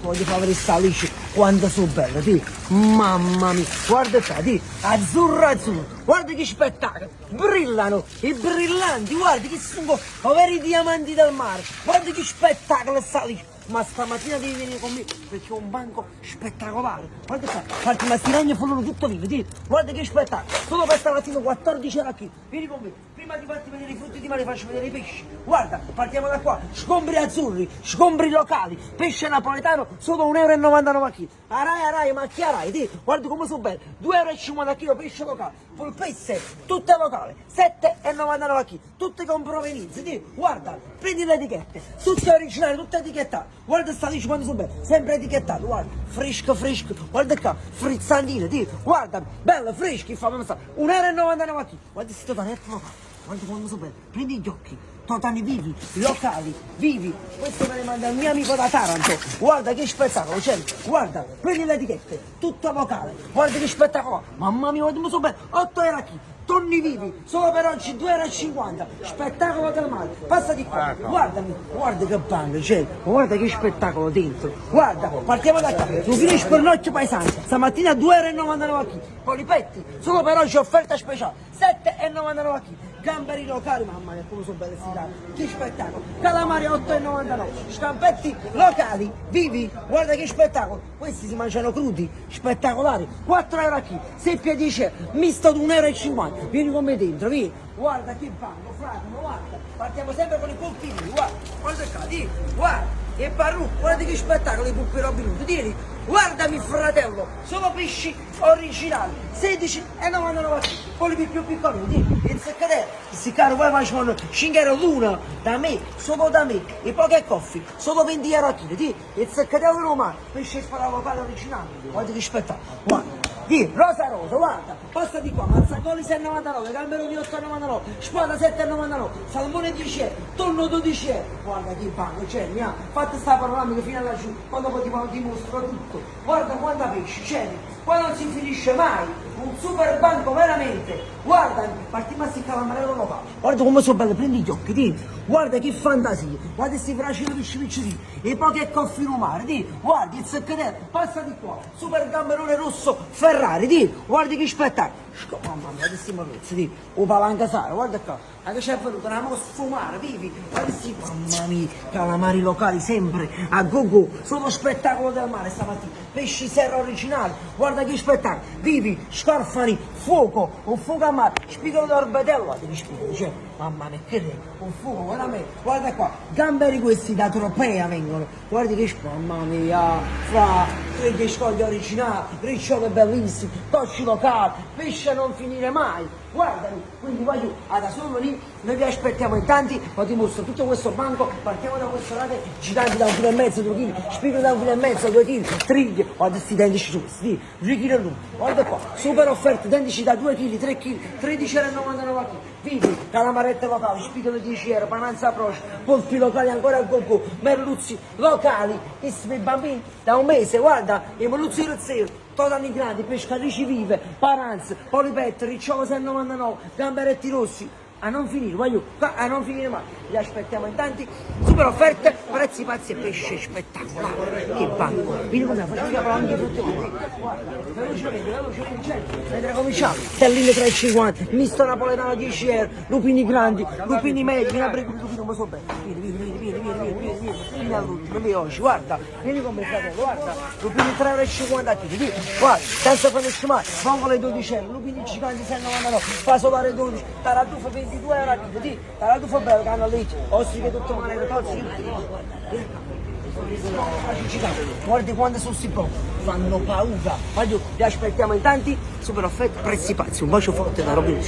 voglio far vedere sta luce quanto sono bella, ti. Mamma mia, guarda qua, ti. Azzurro azzurro, guarda che spettacolo, brillano, i brillanti, guarda che sono veri diamanti del mare, guarda che spettacolo sta luce. Ma stamattina devi venire con me perché ho un banco spettacolare. Guarda qua, infatti ma sti ragni furono tutto vivi, ti. Guarda che spettacolo. Solo per stamattina 14 era qui. Vieni con me. Prima di farti vedere i frutti di mare faccio vedere i pesci. Guarda, partiamo da qua. Scombri azzurri, scombri locali, pesce napoletano solo 1,99 euro a chilo. Arai, macchia ti. Guarda come sono belli. 2,50 euro a chilo pesce locale. Polpette, tutte locali. 7,99 a chilo. Tutte con provenienze, ti. Guarda, prendi le etichette. Tutte originali, tutte etichettate. Guarda sta lì quando sono belle, sempre etichettato, guarda, fresco, guarda qua, frizzantine, ti, guarda, bello, freschi, fa pensare, 1,99 euro a chilo, guarda sto tanetto locale, guarda quando sono belle, prendi gli occhi, totani vivi, locali, vivi, questo me ne manda il mio amico da Taranto, guarda che spettacolo, c'è, guarda, prendi le etichette, tutto locale, guarda che spettacolo, mamma mia, guarda come sono belle, 8 euro a chilo. Tonni vivi, solo per oggi 2,50 euro, spettacolo del mare, passa di qua, guardami, guarda che banco c'è, guarda che spettacolo dentro, guarda, partiamo da qua, tu finisci per l'occhio paesano, stamattina 2,99 euro a chilo, polipetti, solo per oggi offerta speciale, 7,99 euro a chilo. Gamberi locali, mamma mia come sono belle queste che spettacolo, calamari 8,99, scampetti locali, vivi, guarda che spettacolo, questi si mangiano crudi, spettacolari, 4 euro a chilo, seppia 10 misto di 1,50 euro, vieni con me dentro, vieni, guarda che banco, fratello, guarda, partiamo sempre con i polpini, guarda qua, di, guarda, e parrucco, guarda che spettacolo, i puppi Robin Hood, tieni, guardami fratello, solo pesci originali, 16,99 a chilo, polipi più piccoli, il seccadere, questi caro poi facciano 5 euro l'uno, da me, solo da me, e poi che coffi, solo 20 euro a chilo, il seccadere romano, pesce sparato locale originale, guarda che spettacolo, guarda. Rosa, guarda, passa di qua, mazzagoli 6,99, gamberoni 8,99, spada 7,99, salmone 10 euro, tonno 12 euro, guarda che banco c'è, fate sta panoramica fino alla giù, quando poi ti mostro tutto, guarda quanta pesce c'è, qua non si finisce mai, un super banco veramente, guarda, partiamo a sti calamarello locale, guarda come sono belle, prendi gli occhi, guarda che fantasia, guarda questi fracini piccini, e poi che coffi in mare, guarda il seccadere, passa di qua, super gamberone rosso Ferrari, guarda che spettacolo, mamma mia, questi marrozzi, o palancasare, guarda qua, anche c'è venuto una mossa mare, vivi, guarda questi, mamma mia, calamari locali sempre, a gogo, sono spettacolo del mare stamattina, pesci serra originali, guarda che spettacolo, vivi, scarfani, fuoco, un fuoco a mare, spigolo d'orbetello, devi spiegare, cioè, mamma mia, che è, un fuoco, guarda qua, gamberi questi da Tropea vengono, guarda che mamma mia, fra, che scogli originali, ricciole bellissime, tocci locali, pesce a non finire mai, guardami, quindi voglio, da solo lì, noi vi aspettiamo in tanti, poi ti mostro tutto questo banco, partiamo da questo lato, giganti da 1,5 kg, 2 kg, spigolo da 1,5 kg, 2 kg, triglie, guarda questi identici su questi, 2 kg l'uno, guarda qua, super offerte, identici da 2 kg, 3 kg, 13,99 kg, vivi, calamarette locali, spigolo 10 euro, pananza proce, polpi locali ancora a gogo, merluzzi locali, questi per i bambini da un mese, guarda, i merluzzi rozzero, totani grandi, pescarici vive, paranze, polipette, ricciolo 6,99, gamberetti rossi, a non finire, voglio, qua a non finire mai, li aspettiamo in tanti, super offerte, prezzi pazzi e pesce spettacolare, che banco, vieni con me, facciamo la parola di frutti, guarda, velocemente, vedrai cominciamo, stelline 3,50, misto napoletano 10 euro, lupini grandi, lupini medi, vieni a prendere lupino, ma so bene, vieni all'ultimo, vieni oggi, guarda, vieni con me fratello, guarda, lupini 3,50 kg, guarda, senza conoscere mai, vongole 12 euro, lupini giganti 6,99, fasolare 12, taratufo 22 euro a chilo, taratufo bello, canna legge, ostriche tutto male, tozzi, guardi quando sono sti buoni, fanno paura, voglio, li aspettiamo in tanti, super offerte, prezzi pazzi, un bacio forte da Robin,